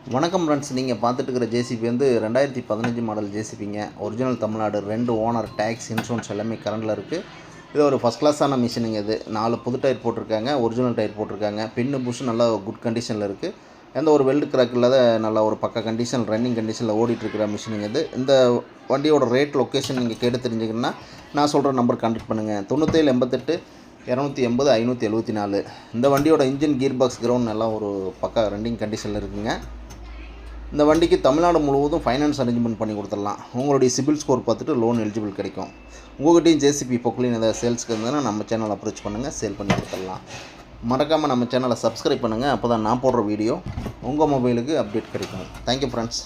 வணக்கம் ஃப்ரெண்ட்ஸ், நீங்கள் பார்த்துட்டு இருக்கிற ஜேசிபி வந்து 2015 மாடல் ஜேசிபிங்க. Original Tamil Nadu, 2 owner, tax, insurance எல்லாமே கரண்டில் இருக்குது. இது ஒரு ஃபஸ்ட் கிளாஸான மிஷினுங்க. இது 4 புது டயர் போட்டிருக்காங்க, ஒரிஜினல் டயர் போட்டிருக்காங்க. பின்னு புஷ் நல்லா குட் கண்டிஷனில் இருக்குது. எந்த ஒரு வெல்டு கிராக் இல்லாத நல்ல ஒரு பக்க கண்டிஷன், ரன்னிங் கண்டிஷனில் ஓடிட்டுருக்கிற மிஷினுங்க இது. இந்த வண்டியோட ரேட், லொக்கேஷன் நீங்கள் கேட்டு தெரிஞ்சுக்கணுன்னா நான் சொல்கிற நம்பர் கான்டாக்ட் பண்ணுங்கள். 97 88 280 574. இந்த வண்டியோட இன்ஜின், கீர் பாக்ஸ், கிரவுண்ட் எல்லாம் ஒரு பக்கா ரன்னிங் கண்டிஷனில் இருக்குங்க. இந்த வண்டிக்கு தமிழ்நாடு முழுவதும் ஃபைனான்ஸ் அரேஞ்ச்மெண்ட் பண்ணி கொடுத்துடலாம். உங்களுடைய சிபில் ஸ்கோர் பார்த்துட்டு லோன் எலிஜிபிள் கிடைக்கும். உங்கள்கிட்டையும் ஜேசிபி பொக்லின் ஏதாவது சேல்ஸ்க்கு இருந்ததுன்னா நம்ம சேனல் அப்ரோச் பண்ணுங்கள், சேல் பண்ணி கொடுத்துடலாம். மறக்காமல் நம்ம சேனலை சப்ஸ்கிரைப் பண்ணுங்கள். அப்போ தான் நான் போடுற வீடியோ உங்கள் மொபைலுக்கு அப்டேட் கிடைக்கும். Thank you friends.